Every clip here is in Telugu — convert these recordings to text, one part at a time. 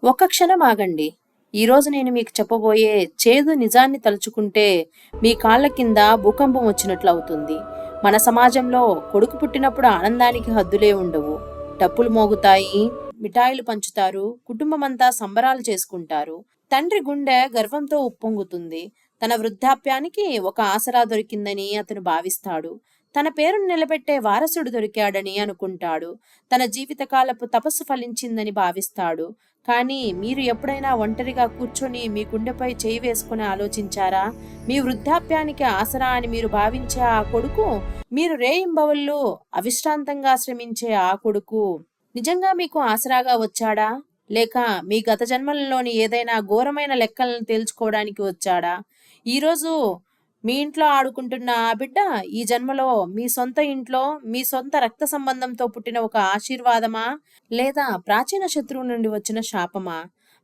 ఒక్క క్షణం ఆగండి. ఈరోజు నేను మీకు చెప్పబోయే చేదు నిజాన్ని తలుచుకుంటే మీ కాళ్ళ కింద భూకంపం వచ్చినట్లు అవుతుంది. మన సమాజంలో కొడుకు పుట్టినప్పుడు ఆనందానికి హద్దులే ఉండవు. డప్పులు మోగుతాయి, మిఠాయిలు పంచుతారు, కుటుంబమంతా సంబరాలు చేసుకుంటారు. తండ్రి గుండె గర్వంతో ఉప్పొంగుతుంది. తన వృద్ధాప్యానికి ఒక ఆసరా దొరికిందని అతను భావిస్తాడు. తన పేరును నిలబెట్టే వారసుడు దొరికాడని అనుకుంటాడు. తన జీవితకాలపు తపస్సు ఫలించిందని భావిస్తాడు. కానీ మీరు ఎప్పుడైనా ఒంటరిగా కూర్చొని మీ గుండెపై చేయి వేసుకుని ఆలోచించారా? మీ వృద్ధాప్యానికి ఆసరా అని మీరు భావించే ఆ కొడుకు, మీరు రేయింబవళ్ళు అవిశ్రాంతంగా శ్రమించే ఆ కొడుకు నిజంగా మీకు ఆసరాగా వచ్చాడా? లేక మీ గత జన్మలలోని ఏదైనా ఘోరమైన లెక్కలను తేల్చుకోవడానికి వచ్చాడా? ఈరోజు మీ ఇంట్లో ఆడుకుంటున్న ఆ బిడ్డ ఈ జన్మలో మీ సొంత ఇంట్లో మీ సొంత రక్త సంబంధంతో పుట్టిన ఒక ఆశీర్వాదమా, లేదా ప్రాచీన శత్రువు నుండి వచ్చిన శాపమా?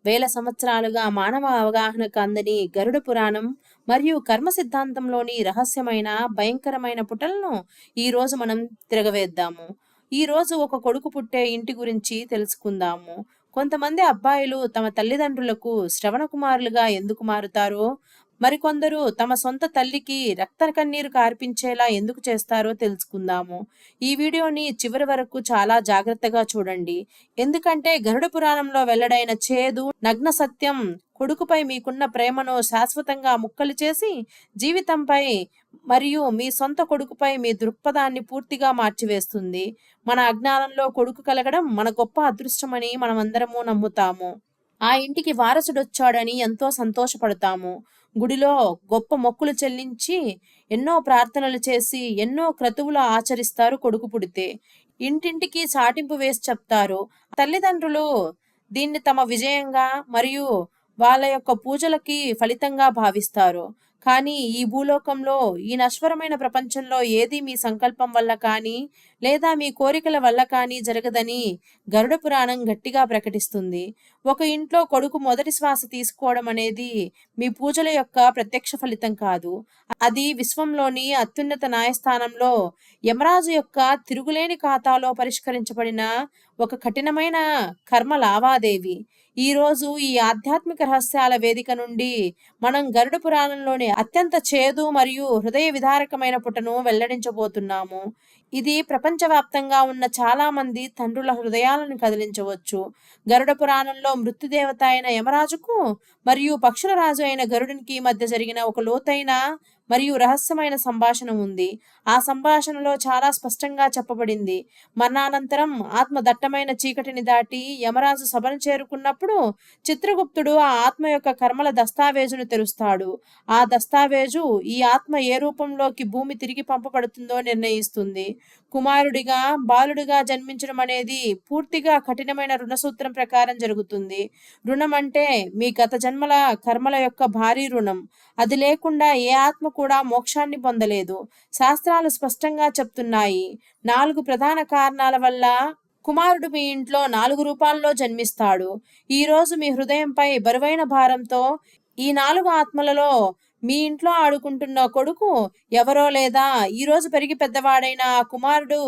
వేల సంవత్సరాలుగా మానవ అవగాహనకు అందని గరుడ పురాణం మరియు కర్మ సిద్ధాంతంలోని రహస్యమైన భయంకరమైన పుటలను ఈ రోజు మనం తిరగవేద్దాము. ఈ రోజు ఒక కొడుకు పుట్టే ఇంటి గురించి తెలుసుకుందాము. కొంతమంది అబ్బాయిలు తమ తల్లిదండ్రులకు శ్రవణ కుమారులుగా ఎందుకు మారుతారో, మరికొందరు తమ సొంత తల్లికి రక్త కన్నీరు కార్పించేలా ఎందుకు చేస్తారో తెలుసుకుందాము. ఈ వీడియోని చివరి వరకు చాలా జాగ్రత్తగా చూడండి. ఎందుకంటే గరుడ పురాణంలో వెల్లడైన చేదు నగ్న సత్యం కొడుకుపై మీకున్న ప్రేమను శాశ్వతంగా ముక్కలు చేసి, జీవితంపై మరియు మీ సొంత కొడుకుపై మీ దృక్పథాన్ని పూర్తిగా మార్చివేస్తుంది. మన అజ్ఞానంలో కొడుకు కలగడం మన గొప్ప అదృష్టమని మనమందరము నమ్ముతాము. ఆ ఇంటికి వారసుడొచ్చాడని ఎంతో సంతోషపడతాము. గుడిలో గొప్ప మొక్కులు చెల్లించి, ఎన్నో ప్రార్థనలు చేసి, ఎన్నో క్రతువులు ఆచరిస్తారు కొడుకు పుడితే. ఇంటింటికి చాటింపు వేసి చెప్తారు. తల్లిదండ్రులు దీన్ని తమ విజయంగా మరియు వాళ్ళ యొక్క పూజలకి ఫలితంగా భావిస్తారు. కానీ ఈ భూలోకంలో, ఈ నశ్వరమైన ప్రపంచంలో ఏది మీ సంకల్పం వల్ల కానీ, లేదా మీ కోరికల వల్ల కానీ జరగదని గరుడ పురాణం గట్టిగా ప్రకటిస్తుంది. ఒక ఇంట్లో కొడుకు మొదటి శ్వాస తీసుకోవడం అనేది మీ పూజల యొక్క ప్రత్యక్ష ఫలితం కాదు. అది విశ్వంలోని అత్యున్నత న్యాయస్థానంలో యమరాజు యొక్క తిరుగులేని ఖాతాలో పరిష్కరించబడిన ఒక కఠినమైన కర్మ లావాదేవి. ఈ రోజు ఈ ఆధ్యాత్మిక రహస్యాల వేదిక నుండి మనం గరుడ పురాణంలోని అత్యంత చేదు మరియు హృదయ విదారకమైన పుటను వెల్లడించబోతున్నాము. ఇది ప్రపంచవ్యాప్తంగా ఉన్న చాలా మంది తండ్రుల హృదయాలను కదిలించవచ్చు. గరుడ పురాణంలో మృత్యుదేవత అయిన యమరాజుకు మరియు పక్షుల రాజు అయిన గరుడునికి మధ్య జరిగిన ఒక లోతైన మరియు రహస్యమైన సంభాషణ ఉంది. ఆ సంభాషణలో చాలా స్పష్టంగా చెప్పబడింది, మరణానంతరం ఆత్మ దట్టమైన చీకటిని దాటి యమరాజు సభను చేరుకున్నప్పుడు చిత్రగుప్తుడు ఆ ఆత్మ యొక్క కర్మల దస్తావేజును తెరుస్తాడు. ఆ దస్తావేజు ఈ ఆత్మ ఏ రూపంలోకి భూమి తిరిగి పంపబడుతుందో నిర్ణయిస్తుంది. కుమారుడిగా బాలుడిగా జన్మించడం అనేది పూర్తిగా కఠినమైన రుణసూత్రం ప్రకారం జరుగుతుంది. రుణం అంటే మీ గత జన్మల కర్మల యొక్క భారీ రుణం. అది లేకుండా ఏ ఆత్మ కూడా మోక్షాన్ని పొందలేదు. శాస్త్రాలు స్పష్టంగా చెప్తున్నాయి, 4 ప్రధాన కారణాల వల్ల కుమారుడు మీ ఇంట్లో 4 రూపాల్లో జన్మిస్తాడు. ఈ రోజు మీ హృదయంపై బరువైన భారంతో ఈ 4 ఆత్మలలో మీ ఇంట్లో ఆడుకుంటున్న కొడుకు ఎవరో, లేదా ఈరోజు పెరిగి పెద్దవాడైన ఆ కుమారుడు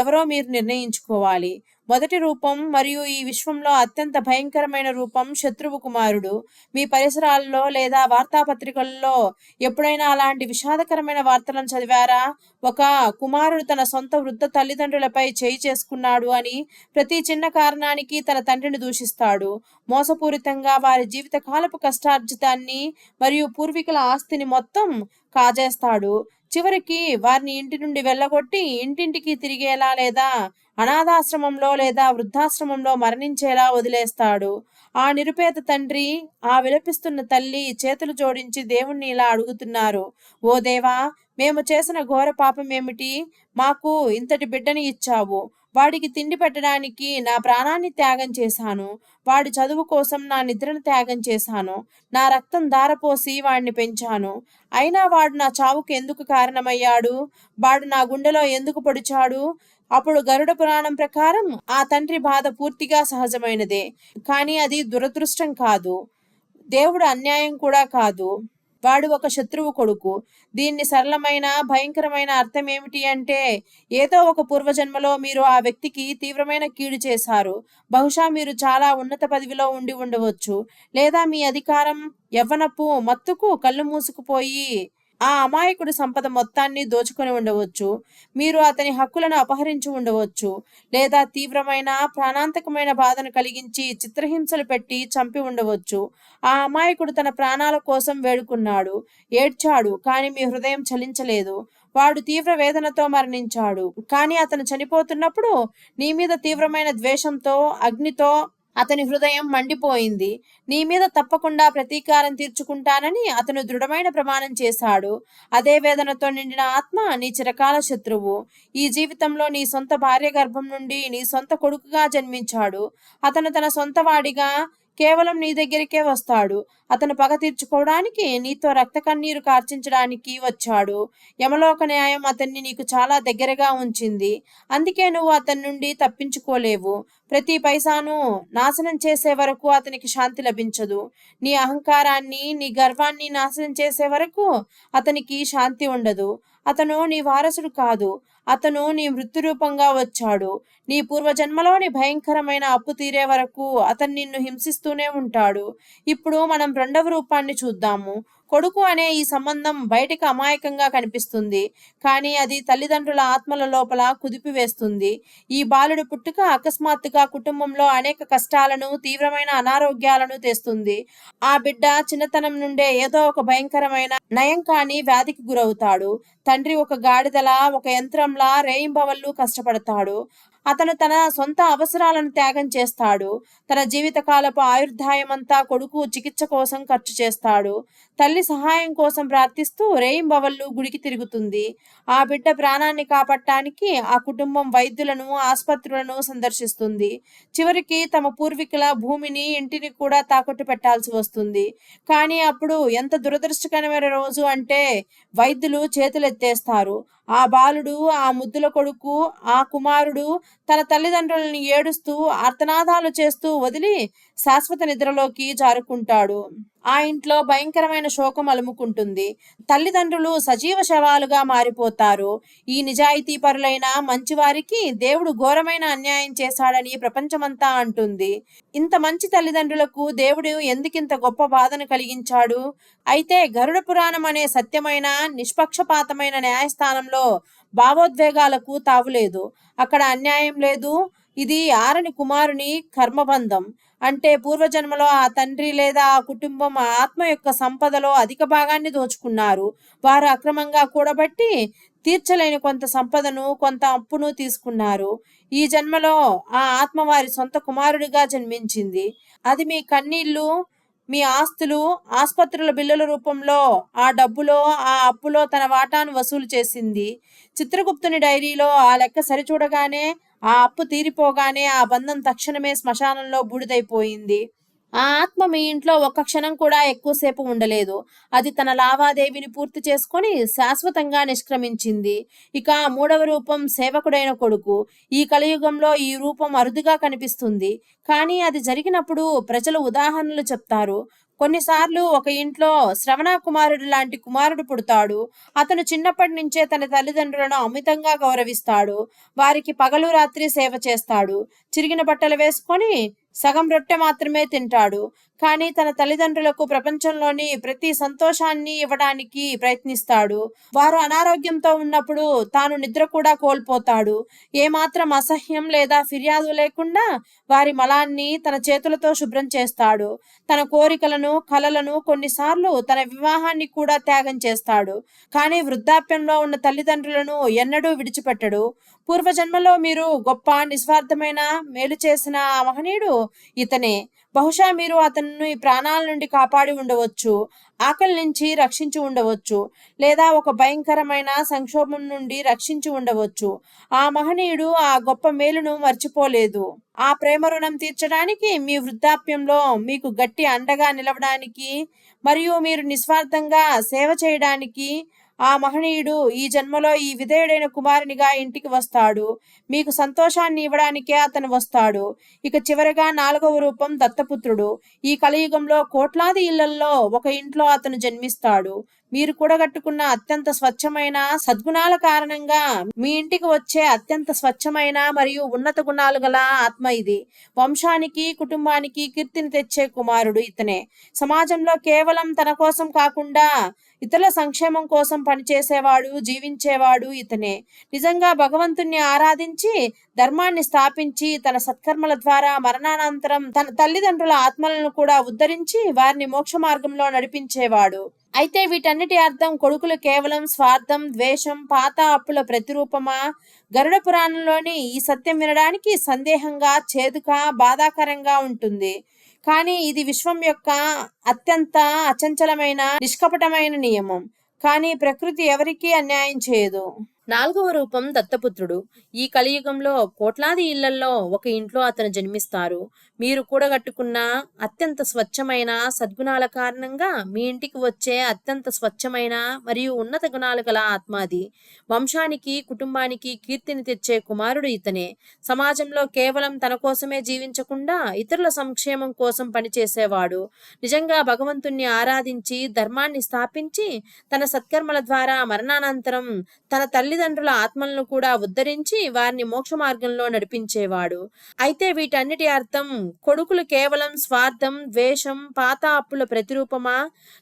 ఎవరో మీరు నిర్ణయించుకోవాలి. మొదటి రూపం మరియు ఈ విశ్వంలో అత్యంత భయంకరమైన రూపం శత్రువు కుమారుడు. మీ పరిసరాల్లో లేదా వార్తాపత్రికల్లో ఎప్పుడైనా అలాంటి విషాదకరమైన వార్తలను చదివారా? ఒక కుమారుడు తన సొంత వృద్ధ తల్లిదండ్రులపై చేయి చేసుకున్నాడు అని ప్రతి చిన్న కారణానికి తన తండ్రిని దూషిస్తాడు. మోసపూరితంగా వారి జీవిత కాలపు కష్టార్జితాన్ని మరియు పూర్వీకుల ఆస్తిని మొత్తం కాజేస్తాడు. చివరికి వారిని ఇంటి నుండి వెళ్ళగొట్టి ఇంటింటికి తిరిగేలా, లేదా అనాథాశ్రమంలో లేదా వృద్ధాశ్రమంలో మరణించేలా వదిలేస్తాడు. ఆ నిరుపేద తండ్రి, ఆ విలపిస్తున్న తల్లి చేతులు జోడించి దేవుణ్ణి ఇలా అడుగుతున్నారు, ఓ దేవా, మేము చేసిన ఘోర పాపం ఏమిటి? మాకు ఇంతటి బిడ్డని ఇచ్చావు. వాడికి తిండి పెట్టడానికి నా ప్రాణాన్ని త్యాగం చేశాను. వాడి చదువు కోసం నా నిద్రను త్యాగం చేశాను. నా రక్తం ధారపోసి వాడిని పెంచాను. అయినా వాడు నా చావుకు ఎందుకు కారణమయ్యాడు? వాడు నా గుండెలో ఎందుకు పొడిచాడు? అప్పుడు గరుడ పురాణం ప్రకారం ఆ తండ్రి బాధ పూర్తిగా సహజమైనదే. కానీ అది దురదృష్టం కాదు, దేవుడు అన్యాయం కూడా కాదు. వాడు ఒక శత్రువు కొడుకు. దీన్ని సరళమైన భయంకరమైన అర్థం ఏమిటి అంటే, ఏదో ఒక పూర్వజన్మలో మీరు ఆ వ్యక్తికి తీవ్రమైన కీడు చేశారు. బహుశా మీరు చాలా ఉన్నత పదవిలో ఉండి ఉండవచ్చు, లేదా మీ అధికారం యవ్వనపు మత్తుకు కళ్ళు మూసుకుపోయి ఆ అమాయకుడి సంపద మొత్తాన్ని దోచుకొని ఉండవచ్చు. మీరు అతని హక్కులను అపహరించి ఉండవచ్చు, లేదా తీవ్రమైన ప్రాణాంతకమైన బాధను కలిగించి చిత్రహింసలు పెట్టి చంపి ఉండవచ్చు. ఆ అమాయకుడు తన ప్రాణాల కోసం వేడుకున్నాడు, ఏడ్చాడు, కానీ మీ హృదయం చలించలేదు. వాడు తీవ్ర వేదనతో మరణించాడు, కానీ అతను చనిపోతున్నప్పుడు నీ మీద తీవ్రమైన ద్వేషంతో, అగ్నితో అతని హృదయం మండిపోయింది. నీ మీద తప్పకుండా ప్రతీకారం తీర్చుకుంటానని అతను దృఢమైన ప్రమాణం చేశాడు. అదే వేదనతో నిండిన ఆత్మ నీ చిరకాల శత్రువు. ఈ జీవితంలో నీ సొంత భార్య గర్భం నుండి నీ సొంత కొడుకుగా జన్మించాడు. అతను తన సొంత వాడిగా కేవలం నీ దగ్గరికే వస్తాడు. అతను పగ తీర్చుకోవడానికి, నీతో రక్త కన్నీరు కార్చించడానికి వచ్చాడు. యమలోక న్యాయం అతన్ని నీకు చాలా దగ్గరగా ఉంచింది. అందుకే నువ్వు అతని నుండి తప్పించుకోలేవు. ప్రతి పైసాను నాశనం చేసే వరకు అతనికి శాంతి లభించదు. నీ అహంకారాన్ని, నీ గర్వాన్ని నాశనం చేసే వరకు అతనికి శాంతి ఉండదు. అతను నీ వారసుడు కాదు, అతను నీ మృత్యురూపంగా వచ్చాడు. నీ పూర్వజన్మలోని భయంకరమైన అప్పు తీరే వరకు అతను నిన్ను హింసిస్తూనే ఉంటాడు. ఇప్పుడు మనం రెండవ రూపాన్ని చూద్దాము. కొడుకు అనే ఈ సంబంధం బయటికి అమాయకంగా కనిపిస్తుంది, కానీ అది తల్లిదండ్రుల ఆత్మల లోపల కుదిపివేస్తుంది. ఈ బాలుడు పుట్టుక అకస్మాత్తుగా కుటుంబంలో అనేక కష్టాలను, తీవ్రమైన అనారోగ్యాలను తెస్తుంది. ఆ బిడ్డ చిన్నతనం నుండే ఏదో ఒక భయంకరమైన నయం కాని వ్యాధికి గురవుతాడు. తండ్రి ఒక గాడిదలా, ఒక యంత్రంలా రేయింబవళ్ళు కష్టపడతాడు. అతను తన సొంత అవసరాలను త్యాగం చేస్తాడు. తన జీవితకాలపు ఆయుర్దాయమంతా కొడుకు చికిత్స కోసం ఖర్చు చేస్తాడు. తల్లి సహాయం కోసం ప్రార్థిస్తూ రేయింబవళ్ళు గుడికి తిరుగుతుంది. ఆ బిడ్డ ప్రాణాన్ని కాపాడటానికి ఆ కుటుంబం వైద్యులను, ఆసుపత్రులను సందర్శిస్తుంది. చివరికి తమ పూర్వీకుల భూమిని, ఇంటిని కూడా తాకట్టు పెట్టాల్సి వస్తుంది. కానీ అప్పుడు ఎంత దురదృష్టకరమైన రోజు అంటే, వైద్యులు చేతులెత్తేస్తారు. ఆ బాలుడు, ఆ ముద్దుల కొడుకు, ఆ కుమారుడు తన తల్లిదండ్రులని ఏడుస్తూ, ఆర్తనాదాలు చేస్తూ వదిలి శాశ్వత నిద్రలోకి జారుకుంటాడు. ఆ ఇంట్లో భయంకరమైన శోకం అలుముకుంటుంది. తల్లిదండ్రులు సజీవ శవాలుగా మారిపోతారు. ఈ నిజాయితీ పరులైన మంచివారికి దేవుడు ఘోరమైన అన్యాయం చేశాడని ప్రపంచమంతా అంటుంది. ఇంత మంచి తల్లిదండ్రులకు దేవుడు ఎందుకింత గొప్ప బాధను కలిగించాడు? అయితే గరుడ పురాణం అనే సత్యమైన, నిష్పక్షపాతమైన న్యాయస్థానంలో భావోద్వేగాలకు తావులేదు. అక్కడ అన్యాయం లేదు. ఇది ఆరని కుమారుని కర్మబంధం. అంటే పూర్వజన్మలో ఆ తండ్రి లేదా ఆ కుటుంబం ఆ ఆత్మ యొక్క సంపదలో అధిక భాగాన్ని దోచుకున్నారు. వారు అక్రమంగా కూడబట్టి తీర్చలేని కొంత సంపదను, కొంత అప్పును తీసుకున్నారు. ఈ జన్మలో ఆ ఆత్మ వారి సొంత కుమారుడిగా జన్మించింది. అది మీ కన్నీళ్లు, మీ ఆస్తులు, ఆసుపత్రుల బిల్లుల రూపంలో ఆ డబ్బులో, ఆ అప్పులో తన వాటాను వసూలు చేసింది. చిత్రగుప్తుని డైరీలో ఆ లెక్క సరిచూడగానే, ఆ అప్పు తీరిపోగానే ఆ బంధం తక్షణమే శ్మశానంలో బూడిదైపోయింది. ఆ ఆత్మ మీ ఇంట్లో ఒక్క క్షణం కూడా ఎక్కువసేపు ఉండలేదు. అది తన లావాదేవీని పూర్తి చేసుకొని శాశ్వతంగా నిష్క్రమించింది. ఇక మూడవ రూపం సేవకుడైన కొడుకు. ఈ కలియుగంలో ఈ రూపం అరుదుగా కనిపిస్తుంది, కానీ అది జరిగినప్పుడు ప్రజలు ఉదాహరణలు చెప్తారు. కొన్నిసార్లు ఒక ఇంట్లో శ్రవణ కుమారుడు లాంటి కుమారుడు పుడతాడు. అతను చిన్నప్పటి నుంచే తన తల్లిదండ్రులను అమితంగా గౌరవిస్తాడు. వారికి పగలు రాత్రి సేవ చేస్తాడు. చిరిగిన బట్టలు వేసుకొని సగం రొట్టె మాత్రమే తింటాడు. కానీ తన తల్లిదండ్రులకు ప్రపంచంలోని ప్రతి సంతోషాన్ని ఇవ్వడానికి ప్రయత్నిస్తాడు. వారు అనారోగ్యంతో ఉన్నప్పుడు తాను నిద్ర కూడా కోల్పోతాడు. ఏమాత్రం అసహ్యం లేదా ఫిర్యాదు లేకుండా వారి మలాన్ని తన చేతులతో శుభ్రం చేస్తాడు. తన కోరికలను, కలలను, కొన్నిసార్లు తన వివాహాన్ని కూడా త్యాగం చేస్తాడు. కానీ వృద్ధాప్యంలో ఉన్న తల్లిదండ్రులను ఎన్నడూ విడిచిపెట్టడు. పూర్వజన్మలో మీరు గొప్ప, నిస్వార్థమైన మేలు చేసిన ఆ మహనీయుడు ఇతనే. బహుశా మీరు అతన్ని ప్రాణాల నుండి కాపాడి ఉండవచ్చు, ఆకలి నుంచి రక్షించి ఉండవచ్చు, లేదా ఒక భయంకరమైన సంక్షోభం నుండి రక్షించి ఉండవచ్చు. ఆ మహనీయుడు ఆ గొప్ప మేలును మర్చిపోలేదు. ఆ ప్రేమ రుణం తీర్చడానికి, మీ వృద్ధాప్యంలో మీకు గట్టి అండగా నిలవడానికి, మరియు మీరు నిస్వార్థంగా సేవ చేయడానికి ఆ మహనీయుడు ఈ జన్మలో ఈ విధేయుడైన కుమారునిగా ఇంటికి వస్తాడు. మీకు సంతోషాన్ని ఇవ్వడానికే అతను వస్తాడు. ఇక చివరగా 4వ రూపం దత్తపుత్రుడు. ఈ కలియుగంలో కోట్లాది ఇళ్లల్లో ఒక ఇంట్లో అతను జన్మిస్తాడు. మీరు కూడగట్టుకున్న అత్యంత స్వచ్ఛమైన సద్గుణాల కారణంగా మీ ఇంటికి వచ్చే అత్యంత స్వచ్ఛమైన మరియు ఉన్నత గుణాలు గల ఆత్మ ఇది. వంశానికి కుటుంబానికి కీర్తిని తెచ్చే కుమారుడు ఇతనే. సమాజంలో కేవలం తన కోసం కాకుండా ఇతరుల సంక్షేమం కోసం పనిచేసేవాడు, జీవించేవాడు ఇతనే. నిజంగా భగవంతుణ్ణి ఆరాధించి ధర్మాన్ని స్థాపించి తన సత్కర్మల ద్వారా మరణానంతరం తన తల్లిదండ్రుల ఆత్మలను కూడా ఉద్ధరించి వారిని మోక్ష మార్గంలో నడిపించేవాడు. అయితే వీటన్నిటి అర్థం కొడుకులు కేవలం స్వార్థం, ద్వేషం, పాత అప్పుల ప్రతిరూపమా? గరుడ పురాణంలోని ఈ సత్యం వినడానికి సందేహంగా, చేదుగా, బాధాకరంగా ఉంటుంది. కానీ ఇది విశ్వం యొక్క అత్యంత అచంచలమైన, నిష్కపటమైన నియమం. కానీ ప్రకృతి ఎవరికీ అన్యాయం చేయదు. 4వ రూపం దత్తపుత్రుడు. ఈ కలియుగంలో కోట్లాది ఇళ్లల్లో ఒక ఇంట్లో అతను జన్మిస్తారు. మీరు కూడగట్టుకున్న అత్యంత స్వచ్ఛమైన సద్గుణాల కారణంగా మీ ఇంటికి వచ్చే అత్యంత స్వచ్ఛమైన మరియు ఉన్నత గుణాలు గల ఆత్మ అది. వంశానికి కుటుంబానికి కీర్తిని తెచ్చే కుమారుడు ఇతనే. సమాజంలో కేవలం తన కోసమే జీవించకుండా ఇతరుల సంక్షేమం కోసం పనిచేసేవాడు. నిజంగా భగవంతుణ్ణి ఆరాధించి ధర్మాన్ని స్థాపించి తన సత్కర్మల ద్వారా మరణానంతరం తన తల్లిదండ్రుల ఆత్మలను కూడా ఉద్ధరించి వారిని మోక్ష మార్గంలో నడిపించేవాడు. అయితే వీటన్నిటి అర్థం కొడుకులు కేవలం స్వార్థం, ద్వేషం, పాత అప్పుల ప్రతిరూపమా?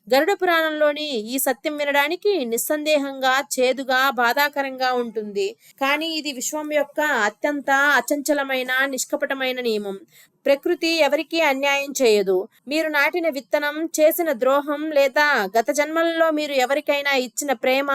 గరుడ పురాణంలోని ఈ సత్యం వినడానికి నిస్సందేహంగా, చేదుగా, బాధాకరంగా ఉంటుంది. కానీ ఇది విశ్వం యొక్క అత్యంత అచంచలమైన, నిష్కపటమైన నియమం. ప్రకృతి ఎవరికీ అన్యాయం చేయదు. మీరు నాటిన విత్తనం, చేసిన ద్రోహం లేదా గత జన్మలలో మీరు ఎవరికైనా ఇచ్చిన ప్రేమ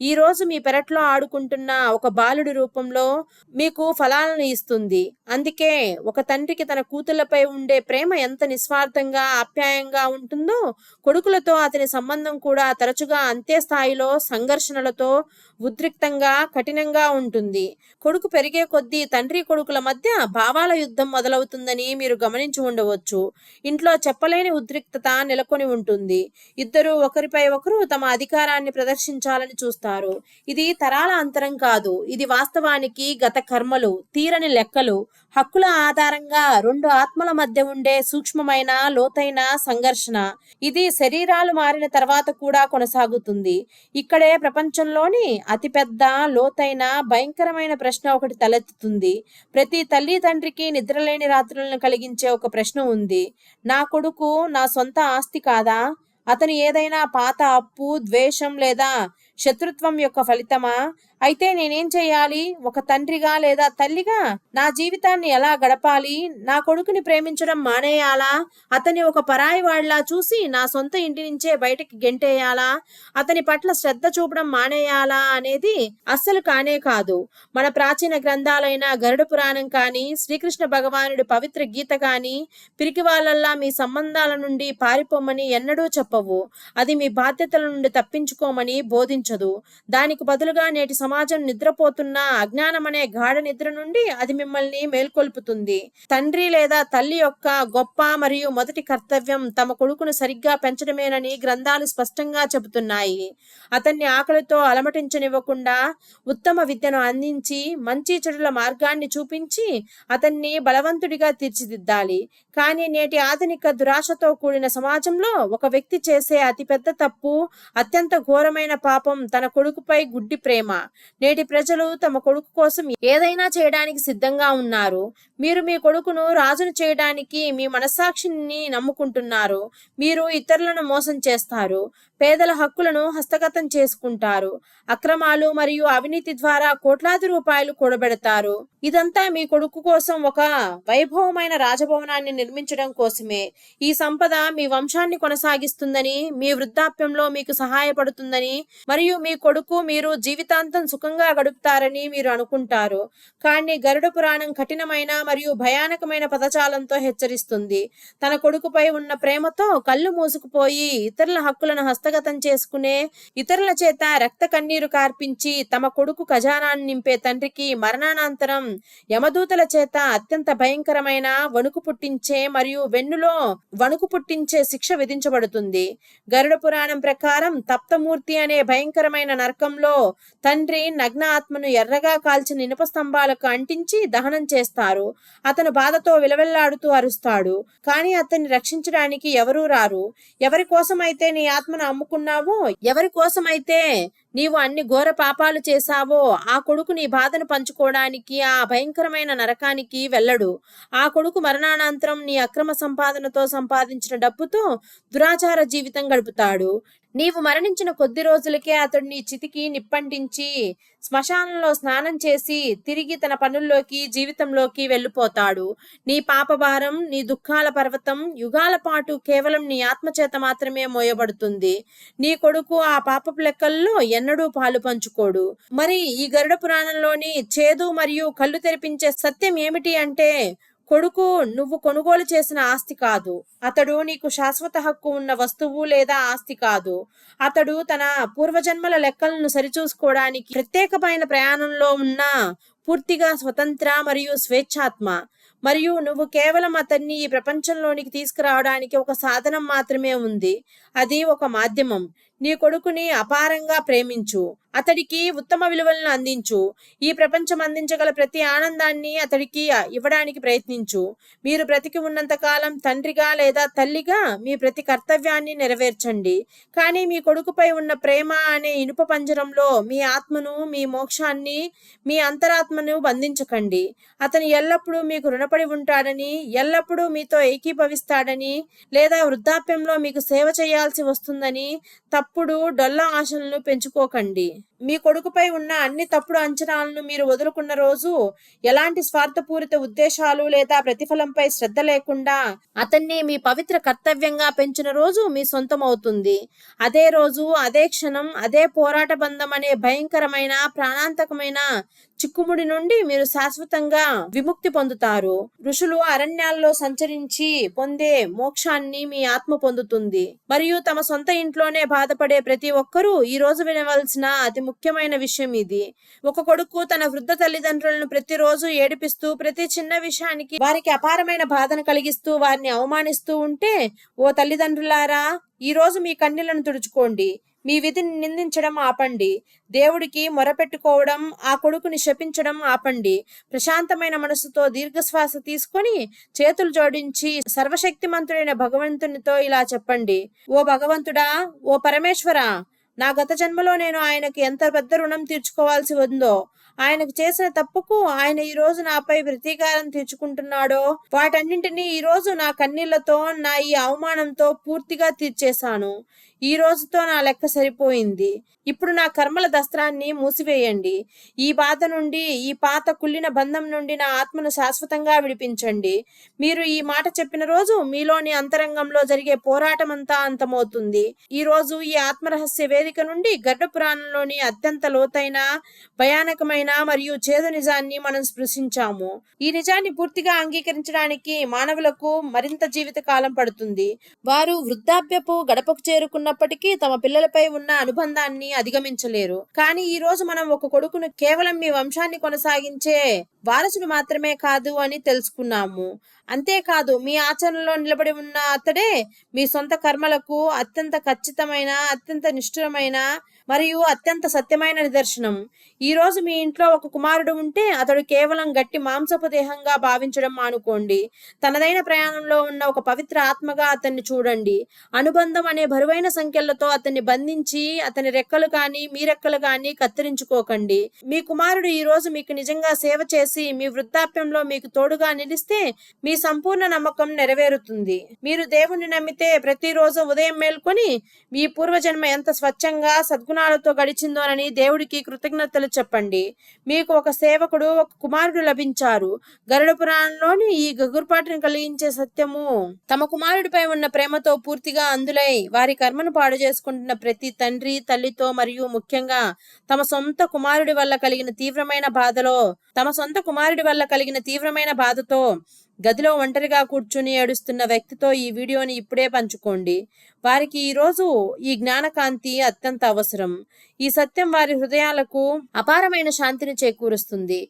ఈ రోజు మీ పెరట్లో ఆడుకుంటున్న ఒక బాలుడి రూపంలో మీకు ఫలాలను ఇస్తుంది. అందుకే ఒక తండ్రికి తన కూతుళ్లపై ఉండే ప్రేమ ఎంత నిస్వార్థంగా, ఆప్యాయంగా ఉంటుందో కొడుకులతో అతని సంబంధం కూడా తరచుగా అంతే స్థాయిలో సంఘర్షణలతో, ఉద్రిక్తంగా, కఠినంగా ఉంటుంది. కొడుకు పెరిగే కొద్దీ తండ్రి కొడుకుల మధ్య భావాల యుద్ధం మొదలవుతుందని మీరు గమనించి ఉండవచ్చు. ఇంట్లో చెప్పలేని ఉద్రిక్తత నెలకొని ఉంటుంది. ఇద్దరు ఒకరిపై ఒకరు తమ అధికారాన్ని ప్రదర్శించాలని చూస్తారు. ఇది తరాల అంతరం కాదు. ఇది వాస్తవానికి గత కర్మలు, తీరని లెక్కలు, హక్కుల ఆధారంగా రెండు ఆత్మల మధ్య ఉండే సూక్ష్మమైన, లోతైన సంఘర్షణ. ఇది శరీరాలు మారిన తర్వాత కూడా కొనసాగుతుంది. ఇక్కడే ప్రపంచంలోని అతిపెద్ద, లోతైన, భయంకరమైన ప్రశ్న ఒకటి తలెత్తుతుంది. ప్రతి తల్లి తండ్రికి నిద్రలేని రాత్రులను కలిగించే ఒక ప్రశ్న ఉంది. నా కొడుకు నా సొంత ఆస్తి కాదా? అతను ఏదైనా పాత అప్పు, ద్వేషం లేదా శత్రుత్వం యొక్క ఫలితమా? అయితే నేనేం చేయాలి? ఒక తండ్రిగా లేదా తల్లిగా నా జీవితాన్ని ఎలా గడపాలి? నా కొడుకుని ప్రేమించడం మానేయాలా? అతని ఒక పరాయి వాడిలా చూసి నా సొంత ఇంటి నుంచే బయటకి గెంటేయాలా? అతని పట్ల శ్రద్ధ చూపడం మానేయాలా అనేది అస్సలు కానే కాదు. మన ప్రాచీన గ్రంథాలైన గరుడ పురాణం కానీ, శ్రీకృష్ణ భగవానుడి పవిత్ర గీత కానీ పిరికి వాళ్ళల్లా మీ సంబంధాల నుండి పారిపోమని ఎన్నడూ చెప్పవు. అది మీ బాధ్యతల నుండి తప్పించుకోమని బోధించదు. దానికి బదులుగా నేటి సమాజం నిద్రపోతున్న అజ్ఞానమనే గాఢ నిద్ర నుండి అది మిమ్మల్ని మేల్కొల్పుతుంది. తండ్రి లేదా తల్లి యొక్క గొప్ప మరియు మొదటి కర్తవ్యం తమ కొడుకును సరిగ్గా పెంచడమేనని గ్రంథాలు స్పష్టంగా చెబుతున్నాయి. అతన్ని ఆకలితో అలమటించనివ్వకుండా ఉత్తమ విద్యను అందించి మంచి చెడుల మార్గాన్ని చూపించి అతన్ని బలవంతుడిగా తీర్చిదిద్దాలి. కానీ నేటి ఆధునిక దురాశతో కూడిన సమాజంలో ఒక వ్యక్తి చేసే అతిపెద్ద తప్పు, అత్యంత ఘోరమైన పాపం తన కొడుకుపై గుడ్డి ప్రేమ. నేటి ప్రజలు తమ కొడుకు కోసం ఏదైనా చేయడానికి సిద్ధంగా ఉన్నారు. మీరు మీ కొడుకును రాజును చేయడానికి మీ మనస్సాక్షిని నమ్ముకుంటున్నారు. మీరు ఇతరులను మోసం చేస్తారు. పేదల హక్కులను హస్తగతం చేసుకుంటారు. అక్రమాలు మరియు అవినీతి ద్వారా కోట్లాది రూపాయలు కూడబెడతారు. ఇదంతా మీ కొడుకు కోసం ఒక వైభవమైన రాజభవనాన్ని నిర్మించడం కోసమే. ఈ సంపద మీ వంశాన్ని కొనసాగిస్తుందని, మీ వృద్ధాప్యంలో మీకు సహాయపడుతుందని మరియు మీ కొడుకు మీరు జీవితాంతం సుఖంగా గడుపుతారని మీరు అనుకుంటారు. కానీ గరుడ పురాణం కఠినమైన మరియు భయానకమైన పదజాలంతో హెచ్చరిస్తుంది. తన కొడుకుపై ఉన్న ప్రేమతో కళ్ళు మూసుకుపోయి ఇతరుల హక్కులను హస్తగతం చేసుకునే, ఇతరుల చేత రక్త కన్నీరు కార్పించి తమ కొడుకు ఖజానాన్ని నింపే తండ్రికి మరణానంతరం యమదూతల చేత అత్యంత భయంకరమైన వణుకు పుట్టించే మరియు వెన్నులో వణుకు పుట్టించే శిక్ష విధించబడుతుంది. గరుడ పురాణం ప్రకారం తప్తమూర్తి అనే భయంకరమైన నరకంలో తండ్రి నగ్న ఆత్మను ఎర్రగా కాల్చిన ఇనుప స్తంభాలకు అంటించి దహనం చేస్తారు. అతను బాధతో విలవిల్లాడుతూ అరుస్తాడు. కానీ అతన్ని రక్షించడానికి ఎవరూ రారు. ఎవరి కోసమైతే నీ ఆత్మను అమ్ముకున్నావో, ఎవరి కోసమైతే నీవు అన్ని ఘోర పాపాలు చేశావో ఆ కొడుకు నీ బాధను పంచుకోవడానికి ఆ భయంకరమైన నరకానికి వెళ్ళడు. ఆ కొడుకు మరణానంతరం నీ అక్రమ సంపాదనతో సంపాదించిన డబ్బుతో దురాచార జీవితం గడుపుతాడు. నీవు మరణించిన కొద్ది రోజులకే అతడు నీ చితికి నిప్పంటించి శ్మశానంలో స్నానం చేసి తిరిగి తన పనుల్లోకి జీవితంలోకి వెళ్ళిపోతాడు. నీ పాపభారం, నీ దుఃఖాల పర్వతం యుగాల పాటు కేవలం నీ ఆత్మచేత మాత్రమే మోయబడుతుంది. నీ కొడుకు ఆ పాపపు లెక్కల్లో ఎన్నడూ పాలు పంచుకోడు. మరి ఈ గరుడ పురాణంలోని చేదు మరియు కళ్ళు తెరిపించే సత్యం ఏమిటి అంటే, కొడుకు నువ్వు కొనుగోలు చేసిన ఆస్తి కాదు. అతడు నీకు శాశ్వత హక్కు ఉన్న వస్తువు లేదా ఆస్తి కాదు. అతడు తన పూర్వజన్మల లెక్కలను సరిచూసుకోవడానికి ప్రత్యేకమైన ప్రయాణంలో ఉన్న పూర్తిగా స్వతంత్ర మరియు స్వేచ్ఛాత్మ. మరియు నువ్వు కేవలం అతన్ని ఈ ప్రపంచంలోనికి తీసుకురావడానికి ఒక సాధనం మాత్రమే ఉంది. అది ఒక మాధ్యమం. నీ కొడుకుని అపారంగా ప్రేమించు, అతడికి ఉత్తమ విలువలను అందించు. ఈ ప్రపంచం అందించగల ప్రతి ఆనందాన్ని అతడికి ఇవ్వడానికి ప్రయత్నించు. మీరు బ్రతికి ఉన్నంత కాలం తండ్రిగా లేదా తల్లిగా మీ ప్రతి కర్తవ్యాన్ని నెరవేర్చండి. కానీ మీ కొడుకుపై ఉన్న ప్రేమ అనే ఇనుప పంజరంలో మీ ఆత్మను, మీ మోక్షాన్ని, మీ అంతరాత్మను బంధించకండి. అతను ఎల్లప్పుడూ మీకు రుణపడి ఉంటాడని, ఎల్లప్పుడూ మీతో ఏకీభవిస్తాడని, లేదా వృద్ధాప్యంలో మీకు సేవ చేయాల్సి వస్తుందని తప్పుడు డొల్ల ఆశలను పెంచుకోకండి. మీ కొడుకుపై ఉన్న అన్ని తప్పుడు అంచనాలను మీరు వదులుకున్న రోజు, ఎలాంటి స్వార్థపూరిత ఉద్దేశాలు లేదా ప్రతిఫలంపై శ్రద్ధ లేకుండా అతన్ని మీ పవిత్ర కర్తవ్యంగా పెంచిన రోజు మీ సొంతం అవుతుంది. అదే రోజు, అదే క్షణం, అదే పోరాట బంధం అనే భయంకరమైన ప్రాణాంతకమైన చిక్కుముడి నుండి మీరు శాశ్వతంగా విముక్తి పొందుతారు. ఋషులు అరణ్యాల్లో సంచరించి పొందే మోక్షాన్ని మీ ఆత్మ పొందుతుంది. మరియు తమ సొంత ఇంట్లోనే బాధపడే ప్రతి ఒక్కరూ ఈ రోజు వినవలసిన అతి ముఖ్యమైన విషయం ఇది. ఒక కొడుకు తన వృద్ధ తల్లిదండ్రులను ప్రతిరోజు ఏడిపిస్తూ, ప్రతి చిన్న విషయానికి వారికి అపారమైన బాధను కలిగిస్తూ, వారిని అవమానిస్తూ ఉంటే, ఓ తల్లిదండ్రులారా, ఈ రోజు మీ కన్నీళ్లను తుడుచుకోండి. మీ విధిని నిందించడం ఆపండి. దేవుడికి మొరపెట్టుకోవడం, ఆ కొడుకుని శపించడం ఆపండి. ప్రశాంతమైన మనసుతో దీర్ఘశ్వాస తీసుకొని చేతులు జోడించి సర్వశక్తిమంతుడైన భగవంతునితో ఇలా చెప్పండి: ఓ భగవంతుడా, ఓ పరమేశ్వరా, నా గత జన్మలో నేను ఆయనకు ఎంత పెద్ద రుణం తీర్చుకోవాల్సి ఉందో, ఆయనకు చేసిన తప్పుకు ఆయన ఈ రోజు నాపై ప్రతీకారం తీర్చుకుంటున్నాడో, వాటన్నింటినీ ఈ రోజు నా కన్నీళ్లతో, నా ఈ అవమానంతో పూర్తిగా తీర్చేశాను. ఈ రోజుతో నా లెక్క సరిపోయింది. ఇప్పుడు నా కర్మల దస్త్రాన్ని మూసివేయండి. ఈ బాధ నుండి, ఈ పాత కుళ్ళిన బంధం నుండి నా ఆత్మను శాశ్వతంగా విడిపించండి. మీరు ఈ మాట చెప్పిన రోజు మీలోని అంతరంగంలో జరిగే పోరాటం అంతా అంతమవుతుంది. ఈ రోజు ఈ ఆత్మరహస్య వేదిక నుండి గరుడ పురాణంలోని అత్యంత లోతైన, భయానకమైన మరియు చేదు నిజాన్ని మనం స్పృశించాము. ఈ నిజాన్ని పూర్తిగా అంగీకరించడానికి మానవులకు మరింత జీవిత కాలం పడుతుంది. వారు వృద్ధాప్యపు గడపకు చేరుకున్నప్పటికీ తమ పిల్లలపై ఉన్న అనుబంధాన్ని అధిగమించలేరు. కానీ ఈ రోజు మనం ఒక కొడుకును కేవలం మీ వంశాన్ని కొనసాగించే వారసుడు మాత్రమే కాదు అని తెలుసుకున్నాము. అంతేకాదు, మీ ఆచరణలో నిలబడి ఉన్న అతడే మీ సొంత కర్మలకు అత్యంత ఖచ్చితమైన, అత్యంత నిష్ఠురమైన మరియు అత్యంత సత్యమైన నిదర్శనం. ఈ రోజు మీ ఇంట్లో ఒక కుమారుడు ఉంటే అతడు కేవలం గట్టి మాంసపు దేహంగా భావించడం మానుకోండి. తనదైన ప్రయాణంలో ఉన్న ఒక పవిత్ర ఆత్మగా అతన్ని చూడండి. అనుబంధం అనే బరువైన సంఖ్యలతో అతన్ని బంధించి అతని రెక్కలు కానీ మీ రెక్కలు కానీ కత్తిరించుకోకండి. మీ కుమారుడు ఈ రోజు మీకు నిజంగా సేవ చేసి మీ వృద్ధాప్యంలో మీకు తోడుగా నిలిస్తే మీ సంపూర్ణ నమ్మకం నెరవేరుతుంది. మీరు దేవుణ్ణి నమ్మితే ప్రతిరోజు ఉదయం మేల్కొని మీ పూర్వజన్మ ఎంత స్వచ్ఛంగా సద్గుణాలతో గడిచిందోనని దేవుడికి కృతజ్ఞతలు చెప్పండి. మీకు ఒక సేవకుడు, ఒక కుమారుడు లభించారు. గరుడ పురాణంలోని ఈ గగుర్పాటును కలిగించే సత్యము తమ కుమారుడిపై ఉన్న ప్రేమతో పూర్తిగా అందులై వారి కర్మను పాడు చేసుకుంటున్న ప్రతి తండ్రి, తల్లితో మరియు ముఖ్యంగా తమ సొంత కుమారుడి వల్ల కలిగిన తీవ్రమైన బాధతో గదిలో ఒంటరిగా కూర్చుని ఏడుస్తున్న వ్యక్తితో ఈ వీడియోని ఇప్పుడే పంచుకోండి. వారికి ఈరోజు ఈ జ్ఞానకాంతి అత్యంత అవసరం. ఈ సత్యం వారి హృదయాలకు అపారమైన శాంతిని చేకూరుస్తుంది.